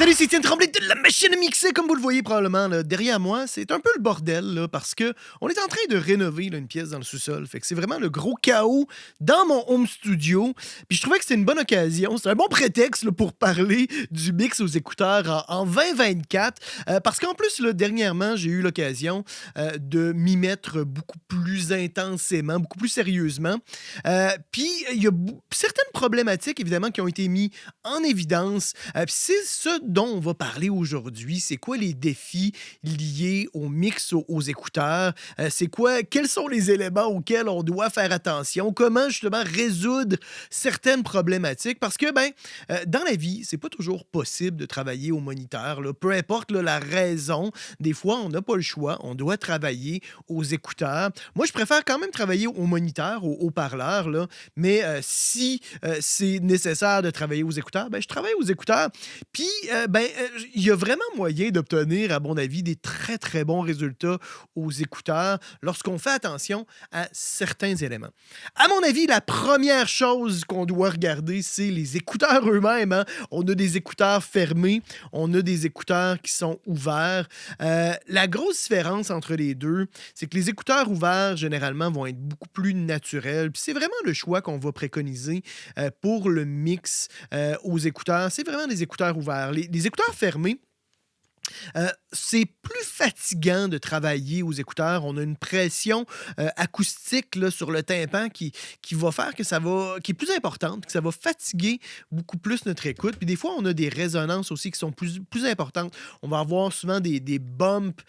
Salut, c'est Étienne Tremblay de la machine à mixer, comme vous le voyez probablement là, derrière moi. C'est un peu le bordel là, parce que on est en train de rénover là, une pièce dans le sous-sol. Fait que c'est vraiment le gros chaos dans mon home studio. Puis je trouvais que c'était une bonne occasion. C'est un bon prétexte là, pour parler du mix aux écouteurs en 2024. Parce qu'en plus, là, dernièrement, j'ai eu l'occasion de m'y mettre beaucoup plus intensément, beaucoup plus sérieusement. Puis il y a certaines problématiques, évidemment, qui ont été mises en évidence. Puis c'est ce dont on va parler aujourd'hui. C'est quoi les défis liés au mix aux écouteurs? Quels sont les éléments auxquels on doit faire attention? Comment justement résoudre certaines problématiques? Parce que, dans la vie, c'est pas toujours possible de travailler au moniteur, là. Peu importe là, la raison, des fois, on n'a pas le choix. On doit travailler aux écouteurs. Moi, je préfère quand même travailler au moniteur, au haut-parleur, là. Mais si c'est nécessaire de travailler aux écouteurs, je travaille aux écouteurs. Puis, il y a vraiment moyen d'obtenir, à mon avis, des très, très bons résultats aux écouteurs lorsqu'on fait attention à certains éléments. À mon avis, la première chose qu'on doit regarder, c'est les écouteurs eux-mêmes, hein. On a des écouteurs fermés, on a des écouteurs qui sont ouverts. La grosse différence entre les deux, c'est que les écouteurs ouverts, généralement, vont être beaucoup plus naturels. Puis c'est vraiment le choix qu'on va préconiser pour le mix aux écouteurs. C'est vraiment des écouteurs ouverts. Les écouteurs fermés, c'est plus fatigant de travailler aux écouteurs. On a une pression acoustique là, sur le tympan qui va faire que qui est plus importante, que ça va fatiguer beaucoup plus notre écoute. Puis des fois, on a des résonances aussi qui sont plus importantes. On va avoir souvent des bumps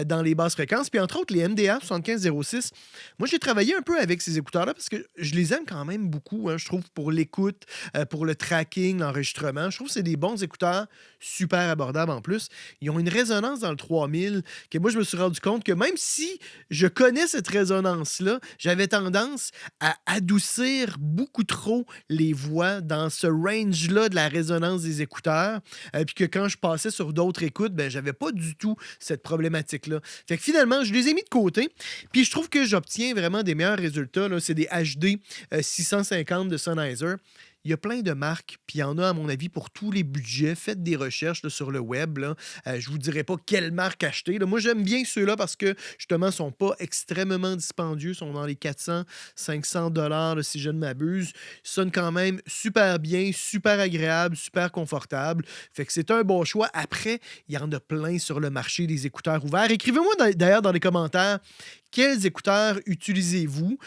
dans les basses fréquences. Puis entre autres, les MDA 7506. Moi, j'ai travaillé un peu avec ces écouteurs-là parce que je les aime quand même beaucoup, hein, je trouve, pour l'écoute, pour le tracking, l'enregistrement. Je trouve que c'est des bons écouteurs, super abordables en plus. Ils ont une résonance dans le 3000 que moi, je me suis rendu compte que même si je connais cette résonance-là, j'avais tendance à adoucir beaucoup trop les voix dans ce range-là de la résonance des écouteurs. Puis que quand je passais sur d'autres écoutes, j'avais pas du tout cette problématique-là. Fait que finalement, je les ai mis de côté. Puis je trouve que j'obtiens vraiment des meilleurs résultats, là. C'est des HD 650 de Sennheiser. Il y a plein de marques, puis il y en a, à mon avis, pour tous les budgets. Faites des recherches là, sur le web. Là. Je vous dirai pas quelle marque acheter. Là. Moi, j'aime bien ceux-là parce que, justement, ils sont pas extrêmement dispendieux. Ils sont dans les 400, 500 $ si je ne m'abuse. Ils sonnent quand même super bien, super agréable, super confortable. Fait que c'est un bon choix. Après, il y en a plein sur le marché des écouteurs ouverts. Écrivez-moi d'ailleurs dans les commentaires quels écouteurs utilisez-vous?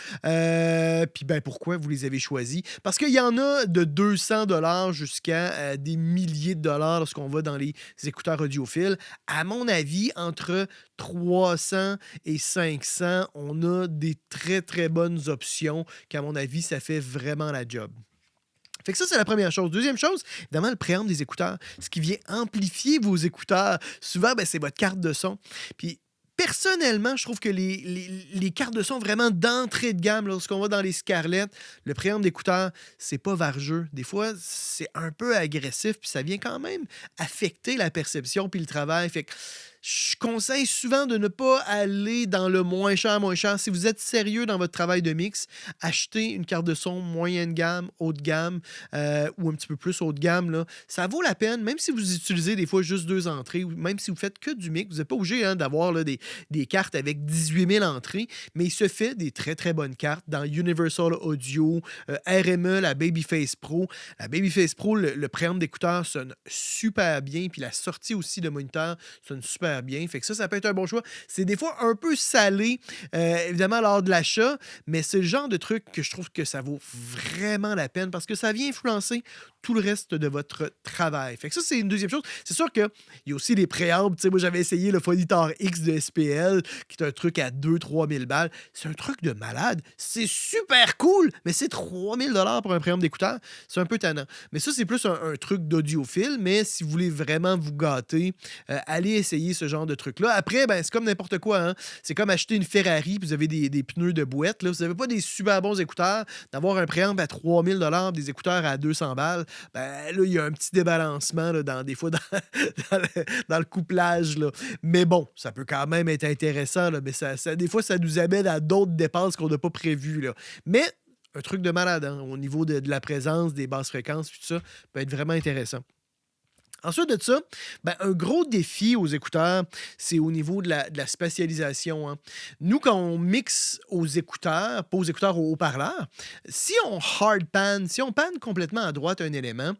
Puis pourquoi vous les avez choisis? Parce qu'il y en a de 200 $ jusqu'à des milliers de dollars lorsqu'on va dans les écouteurs audiophiles. À mon avis, entre 300 et 500, on a des très, très bonnes options qu'à mon avis, ça fait vraiment la job. Fait que ça, c'est la première chose. Deuxième chose, évidemment, le préamble des écouteurs. Ce qui vient amplifier vos écouteurs. Souvent, c'est votre carte de son. Puis, personnellement, je trouve que les cartes de son vraiment d'entrée de gamme, lorsqu'on va dans les Scarlett, le préamble d'écouteurs, c'est pas vargeux. Des fois, c'est un peu agressif, puis ça vient quand même affecter la perception puis le travail. Fait que je conseille souvent de ne pas aller dans le moins cher, moins cher. Si vous êtes sérieux dans votre travail de mix, achetez une carte de son moyenne gamme, haut de gamme ou un petit peu plus haut de gamme. Là. Ça vaut la peine, même si vous utilisez des fois juste 2 entrées ou même si vous faites que du mix. Vous n'êtes pas obligé d'avoir là, des cartes avec 18 000 entrées, mais il se fait des très, très bonnes cartes dans Universal Audio, RME, la Babyface Pro. La Babyface Pro, le préamble d'écouteur sonne super bien, puis la sortie aussi de moniteur sonne super bien. Fait que ça peut être un bon choix. C'est des fois un peu salé, évidemment, lors de l'achat, mais c'est le genre de truc que je trouve que ça vaut vraiment la peine parce que ça vient influencer tout le reste de votre travail. Fait que ça, c'est une deuxième chose. C'est sûr qu'il y a aussi les préambles. Tu sais, moi, j'avais essayé le Phonitor X de SPL, qui est un truc à 2-3 000 balles. C'est un truc de malade. C'est super cool, mais c'est 3 000 $ pour un préamble d'écouteur. C'est un peu tannant. Mais ça, c'est plus un truc d'audiophile, mais si vous voulez vraiment vous gâter, allez essayer ce genre de truc-là. Après, c'est comme n'importe quoi. Hein? C'est comme acheter une Ferrari, puis vous avez des pneus de boîte. Là. Vous n'avez pas des super bons écouteurs. D'avoir un préamble à 3 000 $, des écouteurs à 200 balles, là, il y a un petit débalancement, là, des fois, dans le couplage. Là. Mais bon, ça peut quand même être intéressant. Là, mais des fois, ça nous amène à d'autres dépenses qu'on n'a pas prévues. Là. Mais un truc de malade, hein, au niveau de la présence, des basses fréquences, tout ça, peut être vraiment intéressant. Ensuite de ça, ben, un gros défi aux écouteurs, c'est au niveau de la spatialisation, hein. Nous, quand on mixe aux écouteurs, pas aux écouteurs, aux haut-parleurs, si on hard pan, si on panne complètement à droite un élément,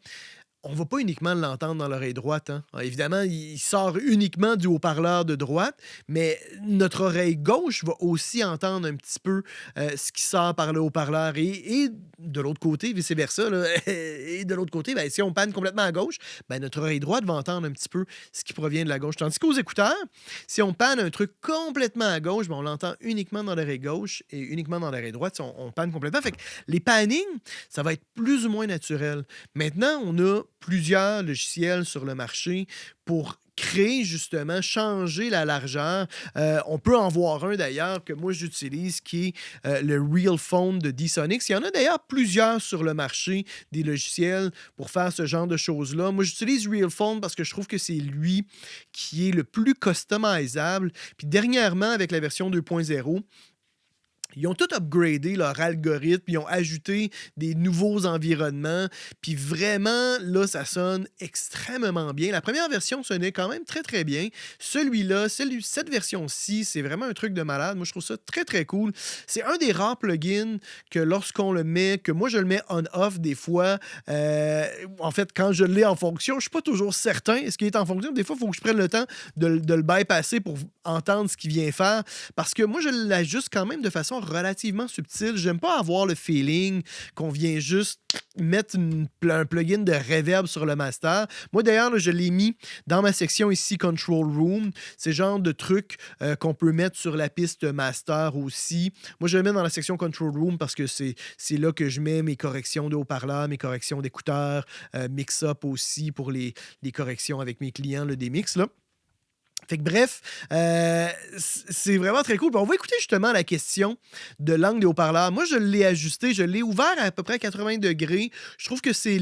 on va pas uniquement l'entendre dans l'oreille droite, hein. Évidemment, il sort uniquement du haut-parleur de droite, mais notre oreille gauche va aussi entendre un petit peu, ce qui sort par le haut-parleur et de l'autre côté, vice-versa, là, et de l'autre côté, ben, si on panne complètement à gauche, ben, notre oreille droite va entendre un petit peu ce qui provient de la gauche. Tandis qu'aux écouteurs, si on panne un truc complètement à gauche, ben, on l'entend uniquement dans l'oreille gauche et uniquement dans l'oreille droite si on panne complètement. Fait que les pannings, ça va être plus ou moins naturel. Maintenant, on a plusieurs logiciels sur le marché pour créer justement, changer la largeur. On peut en voir un d'ailleurs que moi j'utilise qui est le Real Phone de D-Sonics. Il y en a d'ailleurs plusieurs sur le marché des logiciels pour faire ce genre de choses-là. Moi j'utilise Real Phone parce que je trouve que c'est lui qui est le plus customisable. Puis dernièrement, avec la version 2.0, ils ont tout upgradé leur algorithme, ils ont ajouté des nouveaux environnements, puis vraiment, là, ça sonne extrêmement bien. La première version sonnait quand même très, très bien. Celui-là, cette version-ci, c'est vraiment un truc de malade. Moi, je trouve ça très, très cool. C'est un des rares plugins que lorsqu'on le met, que moi, je le mets on-off des fois. En fait, quand je l'ai en fonction, je suis pas toujours certain. Est-ce qu'il est en fonction? Des fois, il faut que je prenne le temps de le bypasser pour entendre ce qu'il vient faire. Parce que moi, je l'ajuste quand même de façon relativement subtile. J'aime pas avoir le feeling qu'on vient juste mettre un plugin de reverb sur le master. Moi, d'ailleurs, là, je l'ai mis dans ma section ici, Control Room. C'est le genre de truc qu'on peut mettre sur la piste master aussi. Moi, je le mets dans la section Control Room parce que c'est là que je mets mes corrections de haut-parleurs, mes corrections d'écouteurs, mix-up aussi pour les corrections avec mes clients, là, des mix, là. Fait que bref, c'est vraiment très cool. Puis on va écouter justement la question de l'angle des haut-parleurs. Moi, je l'ai ajusté, je l'ai ouvert à peu près 80 degrés. Je trouve que c'est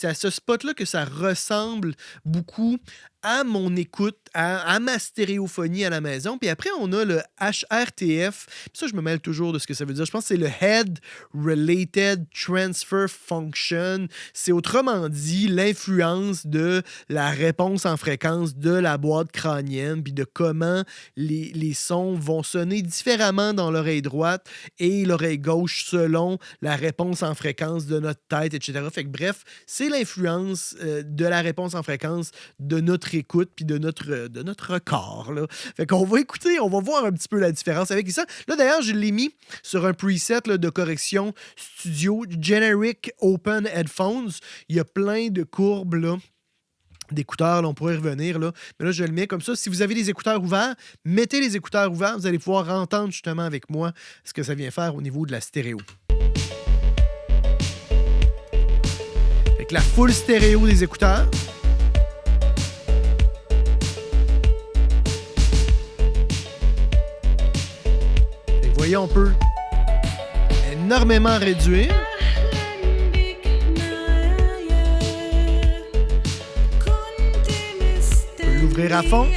à ce spot-là que ça ressemble beaucoup à mon écoute, à ma stéréophonie à la maison. Puis après, on a le HRTF. Puis ça, je me mêle toujours de ce que ça veut dire. Je pense que c'est le Head Related Transfer Function. C'est autrement dit l'influence de la réponse en fréquence de la boîte crânienne, puis de comment les sons vont sonner différemment dans l'oreille droite et l'oreille gauche selon la réponse en fréquence de notre tête, etc. Fait que bref, c'est l'influence de la réponse en fréquence de notre écoute puis de notre corps, là. Fait qu'on va écouter, on va voir un petit peu la différence avec ça. Là, d'ailleurs, je l'ai mis sur un preset là, de correction studio Generic Open Headphones. Il y a plein de courbes, là, d'écouteurs, là, on pourrait y revenir, là. Mais là, je le mets comme ça. Si vous avez les écouteurs ouverts, mettez les écouteurs ouverts. Vous allez pouvoir entendre justement avec moi ce que ça vient faire au niveau de la stéréo. Fait que la full stéréo des écouteurs. Voyez, on peut énormément réduire. On peut l'ouvrir à fond.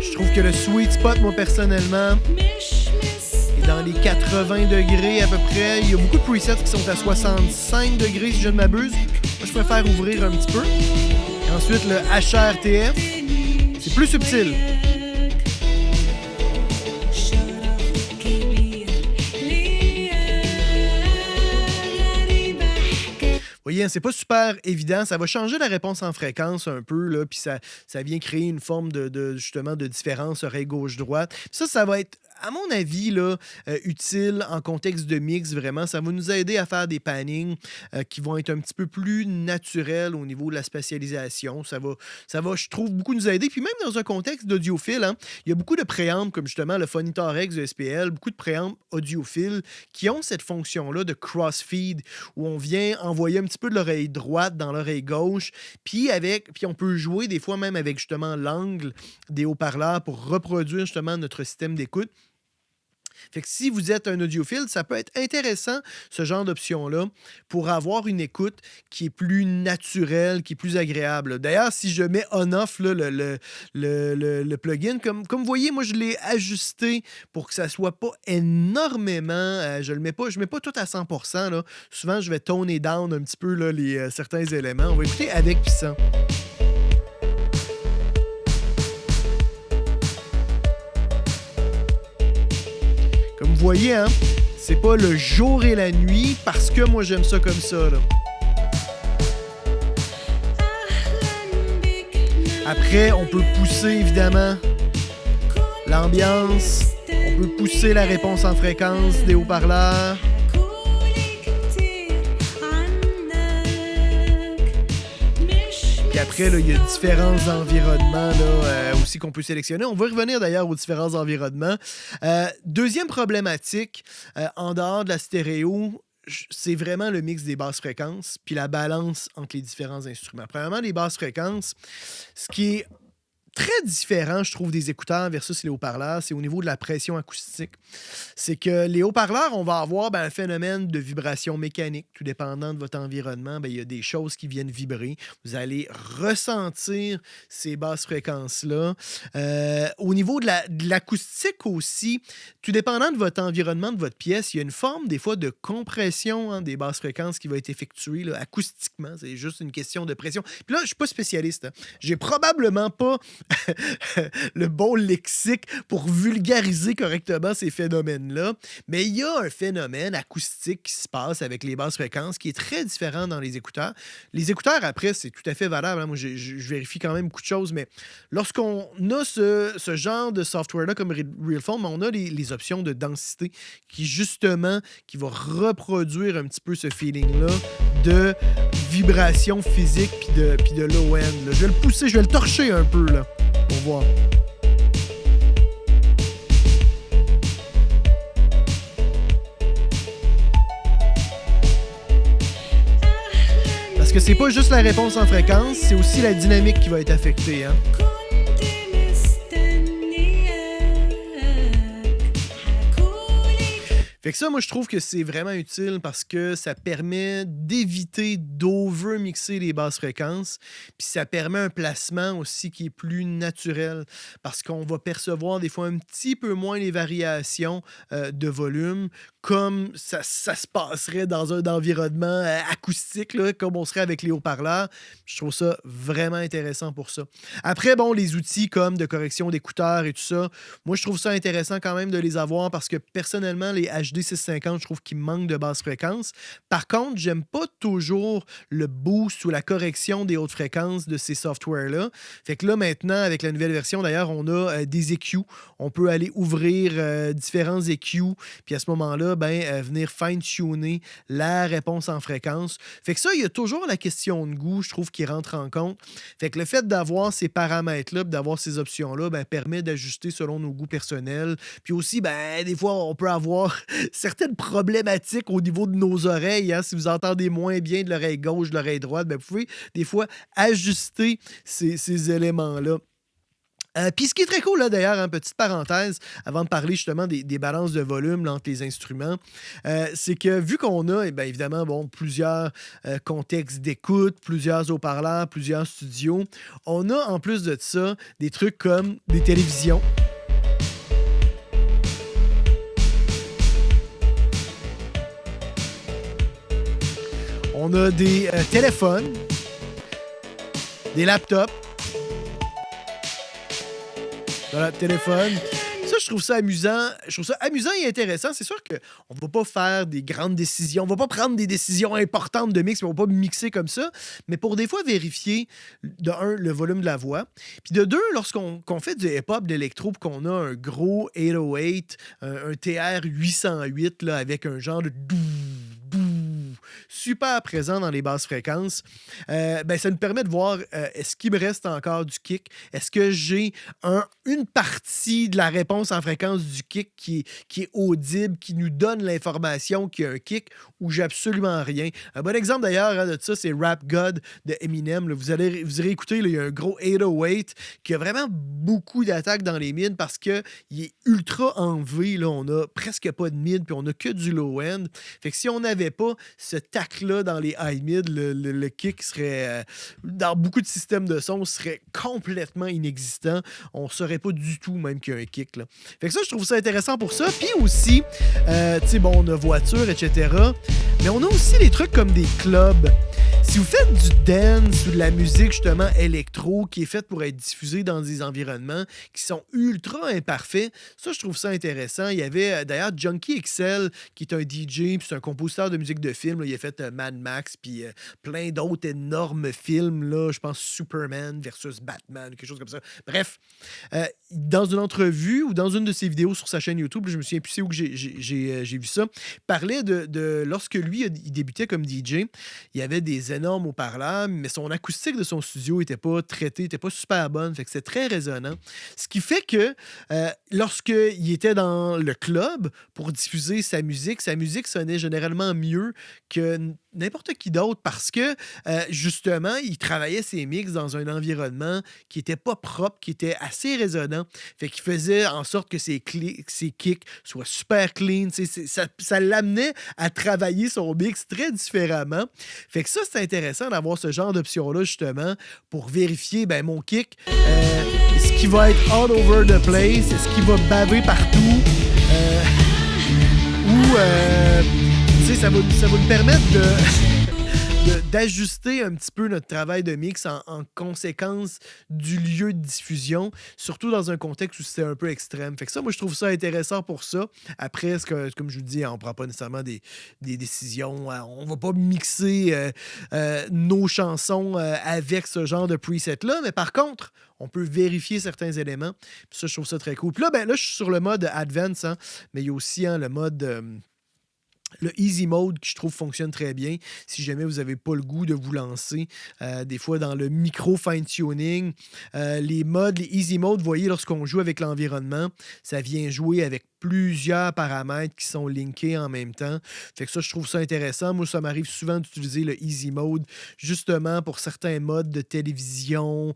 Je trouve que le sweet spot, moi, personnellement, est dans les 80 degrés à peu près. Il y a beaucoup de presets qui sont à 65 degrés, si je ne m'abuse. Moi, je préfère ouvrir un petit peu. Et ensuite, le HRTF. C'est plus subtil. Voyez, c'est pas super évident. Ça va changer la réponse en fréquence un peu, là, puis ça vient créer une forme justement de différence oreille gauche-droite. Ça va être, à mon avis, là, utile en contexte de mix, vraiment. Ça va nous aider à faire des pannings qui vont être un petit peu plus naturels au niveau de la spatialisation. Ça va, je trouve, beaucoup nous aider. Puis même dans un contexte d'audiophile, hein, il y a beaucoup de préampes, comme justement le Phonitor X de SPL, beaucoup de préampes audiophiles qui ont cette fonction-là de crossfeed, où on vient envoyer un petit peu de l'oreille droite dans l'oreille gauche, puis on peut jouer des fois même avec justement l'angle des haut-parleurs pour reproduire justement notre système d'écoute. Fait que si vous êtes un audiophile, ça peut être intéressant, ce genre d'option-là, pour avoir une écoute qui est plus naturelle, qui est plus agréable. D'ailleurs, si je mets on-off là, le plugin, comme vous voyez, moi, je l'ai ajusté pour que ça soit pas énormément. Je mets pas tout à 100%. Là. Souvent, je vais toner down un petit peu là, certains éléments. On va écouter avec puis sans. Comme vous voyez, hein, c'est pas le jour et la nuit parce que moi j'aime ça comme ça. Là. Après, on peut pousser évidemment l'ambiance, on peut pousser la réponse en fréquence des haut-parleurs. Puis après, là, il y a différents environnements là, aussi qu'on peut sélectionner. On va revenir d'ailleurs aux différents environnements. Deuxième problématique, en dehors de la stéréo, c'est vraiment le mix des basses fréquences puis la balance entre les différents instruments. Premièrement, les basses fréquences, ce qui est très différent, je trouve, des écouteurs versus les haut-parleurs, c'est au niveau de la pression acoustique. C'est que les haut-parleurs, on va avoir un phénomène de vibration mécanique. Tout dépendant de votre environnement, il y a des choses qui viennent vibrer. Vous allez ressentir ces basses fréquences-là. Au niveau de l'acoustique aussi, tout dépendant de votre environnement, de votre pièce, il y a une forme, des fois, de compression des basses fréquences qui va être effectuée là, acoustiquement. C'est juste une question de pression. Puis là, je ne suis pas spécialiste. Hein. J'ai probablement pas le bon lexique pour vulgariser correctement ces phénomènes-là. Mais il y a un phénomène acoustique qui se passe avec les basses fréquences qui est très différent dans les écouteurs. Les écouteurs, après, c'est tout à fait valable. Hein. Moi, je vérifie quand même beaucoup de choses, mais lorsqu'on a ce genre de software-là comme RealFone, on a les options de densité qui va reproduire un petit peu ce feeling-là de vibration physique puis de low-end. Là. Je vais le pousser, je vais le torcher un peu là, pour voir. Parce que c'est pas juste la réponse en fréquence, c'est aussi la dynamique qui va être affectée. Hein? Fait que ça, moi, je trouve que c'est vraiment utile parce que ça permet d'éviter d'over-mixer les basses fréquences. Puis ça permet un placement aussi qui est plus naturel parce qu'on va percevoir des fois un petit peu moins les variations de volume comme ça se passerait dans un environnement acoustique, là, comme on serait avec les haut-parleurs. Je trouve ça vraiment intéressant pour ça. Après, bon, les outils comme de correction d'écouteurs et tout ça, moi, je trouve ça intéressant quand même de les avoir parce que personnellement, les HD 650, je trouve qu'ils manquent de basse fréquence. Par contre, j'aime pas toujours le boost ou la correction des hautes fréquences de ces softwares-là. Fait que là, maintenant, avec la nouvelle version, d'ailleurs, on a des EQ. On peut aller ouvrir différents EQ, puis à ce moment-là, venir fine-tuner la réponse en fréquence. Fait que ça, il y a toujours la question de goût, je trouve, qui rentre en compte. Fait que le fait d'avoir ces paramètres-là, d'avoir ces options-là, permet d'ajuster selon nos goûts personnels. Puis aussi, des fois, on peut avoir certaines problématiques au niveau de nos oreilles. Hein. Si vous entendez moins bien de l'oreille gauche, de l'oreille droite, vous pouvez des fois ajuster ces éléments-là. Puis ce qui est très cool, là, d'ailleurs, petite parenthèse, avant de parler justement des balances de volume là, entre les instruments, c'est que vu qu'on a, évidemment, plusieurs contextes d'écoute, plusieurs haut-parleurs, plusieurs studios, on a en plus de ça des trucs comme des télévisions. On a des téléphones, des laptops. Voilà, téléphone. Ça, je trouve ça amusant. Je trouve ça amusant et intéressant. C'est sûr qu'on ne va pas faire des grandes décisions. On ne va pas prendre des décisions importantes de mix. On ne va pas mixer comme ça. Mais pour des fois vérifier, de un, le volume de la voix. Puis de deux, lorsqu'on fait du hip-hop, d'électro, puis qu'on a un gros 808, un TR 808 là, avec un genre de dou, dou, super présent dans les basses fréquences, ça nous permet de voir, est-ce qu'il me reste encore du kick? Est-ce que j'ai une partie de la réponse en fréquence du kick qui est audible, qui nous donne l'information qu'il y a un kick, ou j'ai absolument rien? Un bon exemple d'ailleurs, hein, de ça, c'est Rap God de Eminem. Là. Vous irez écouter, là, il y a un gros 808 qui a vraiment beaucoup d'attaques dans les mids parce qu'il est ultra en V. Là. On a presque pas de mid, puis on a que du low-end. Fait que si on n'avait pas ce tac-là dans les high mid, le kick serait, dans beaucoup de systèmes de son, serait complètement inexistant. On ne saurait pas du tout même qu'il y a un kick. Là. Fait que ça, je trouve ça intéressant pour ça. Puis aussi, tu sais, bon, on a voiture, etc. Mais on a aussi des trucs comme des clubs. Si vous faites du dance ou de la musique justement électro qui est faite pour être diffusée dans des environnements qui sont ultra imparfaits, ça je trouve ça intéressant. Il y avait d'ailleurs Junkie XL qui est un DJ puis c'est un compositeur de musique de film. Là. Il a fait Mad Max puis plein d'autres énormes films. Là. Je pense Superman versus Batman, quelque chose comme ça. Bref, dans une entrevue ou dans une de ses vidéos sur sa chaîne YouTube, je me souviens plus c'est où que j'ai vu ça, il parlait de lorsque lui il débutait comme DJ, il y avait des énormes haut-parleurs, mais son acoustique de son studio n'était pas traitée, n'était pas super bonne, fait que c'est très résonnant. Ce qui fait que lorsqu'il était dans le club pour diffuser sa musique sonnait généralement mieux que n'importe qui d'autre parce que justement, il travaillait ses mix dans un environnement qui était pas propre, qui était assez résonnant. Fait qu'il faisait en sorte que ses kicks soient super clean. Ça l'amenait à travailler son mix très différemment. Fait que ça, c'est intéressant d'avoir ce genre d'option-là, justement, pour vérifier, mon kick, est-ce qu'il va être all over the place, est-ce qu'il va baver partout, ou, ça va nous permettre d'ajuster un petit peu notre travail de mix en conséquence du lieu de diffusion, surtout dans un contexte où c'est un peu extrême. Fait que ça, moi, je trouve ça intéressant pour ça. Après, comme je vous dis, on ne prend pas nécessairement des décisions. On ne va pas mixer nos chansons avec ce genre de preset-là, mais par contre, on peut vérifier certains éléments. Puis ça, je trouve ça très cool. Puis là, je suis sur le mode Advance, hein, mais il y a aussi le mode... le Easy Mode qui je trouve fonctionne très bien si jamais vous n'avez pas le goût de vous lancer des fois dans le micro fine-tuning. Les Easy Mode, vous voyez, lorsqu'on joue avec l'environnement, ça vient jouer avec plusieurs paramètres qui sont linkés en même temps. Fait que ça, je trouve ça intéressant. Moi, ça m'arrive souvent d'utiliser le Easy Mode justement pour certains modes de télévision,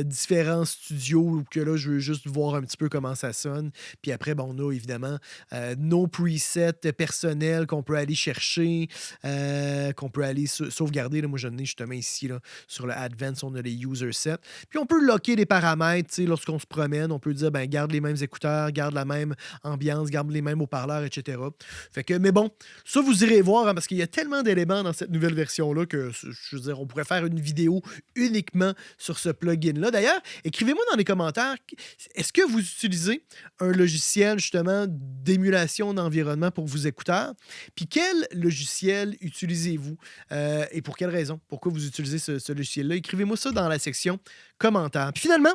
différents studios où que là, je veux juste voir un petit peu comment ça sonne. Puis après, on a évidemment nos presets personnels qu'on peut aller chercher, qu'on peut aller sauvegarder. Là, moi, j'en ai justement ici, là, sur le Advance, on a les user sets. Puis on peut locker des paramètres, lorsqu'on se promène, on peut dire, garde les mêmes écouteurs, garde la même ambiance, garde les mêmes haut-parleurs, etc. Fait que, mais bon, ça, vous irez voir, hein, parce qu'il y a tellement d'éléments dans cette nouvelle version-là que, je veux dire, on pourrait faire une vidéo uniquement sur ce plugin-là. D'ailleurs, écrivez-moi dans les commentaires, est-ce que vous utilisez un logiciel, justement, d'émulation d'environnement pour vos écouteurs? Puis quel logiciel utilisez-vous? Et pour quelle raison? Pourquoi vous utilisez ce logiciel-là? Écrivez-moi ça dans la section commentaires. Puis finalement,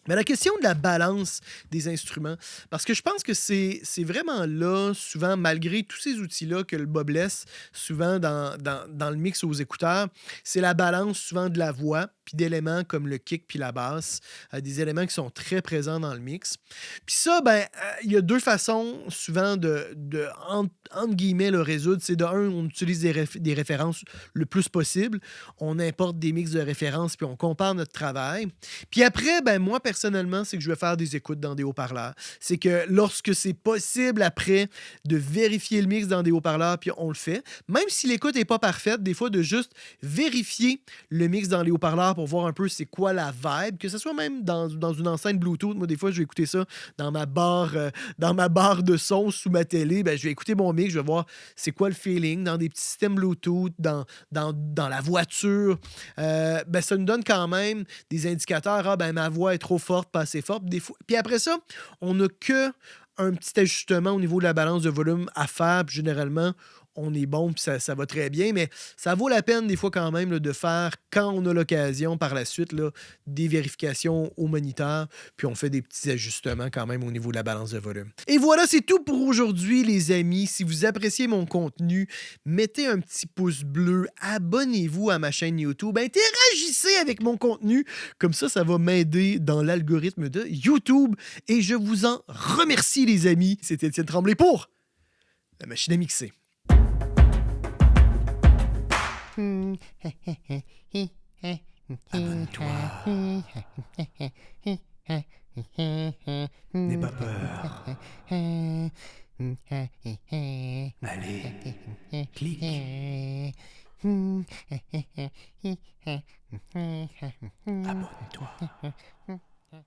mais la question de la balance des instruments, parce que je pense que c'est vraiment là, souvent, malgré tous ces outils-là que le bas blesse, souvent dans le mix aux écouteurs, c'est la balance souvent de la voix, puis d'éléments comme le kick puis la basse, des éléments qui sont très présents dans le mix. Puis ça, il y a deux façons souvent entre guillemets, le résoudre. C'est de un, on utilise des références le plus possible, on importe des mix de références puis on compare notre travail. Puis après, moi, personnellement, c'est que je vais faire des écoutes dans des haut-parleurs. C'est que lorsque c'est possible après de vérifier le mix dans des haut-parleurs, puis on le fait, même si l'écoute n'est pas parfaite, des fois de juste vérifier le mix dans les haut-parleurs pour voir un peu c'est quoi la vibe, que ce soit même dans une enceinte Bluetooth. Moi, des fois, je vais écouter ça dans ma barre de son sous ma télé. Je vais écouter mon mix, je vais voir c'est quoi le feeling dans des petits systèmes Bluetooth, dans la voiture. Ça nous donne quand même des indicateurs. Ma voix est trop forte, pas assez forte. Des fois. Puis après ça, on n'a que un petit ajustement au niveau de la balance de volume à faire. Puis généralement, on est bon, puis ça va très bien, mais ça vaut la peine des fois quand même là, de faire, quand on a l'occasion par la suite, là, des vérifications au moniteur, puis on fait des petits ajustements quand même au niveau de la balance de volume. Et voilà, c'est tout pour aujourd'hui, les amis. Si vous appréciez mon contenu, mettez un petit pouce bleu, abonnez-vous à ma chaîne YouTube, interagissez avec mon contenu, comme ça va m'aider dans l'algorithme de YouTube, et je vous en remercie, les amis. C'était Étienne Tremblay pour La Machine à mixer. Abonne-toi. N'aie pas peur.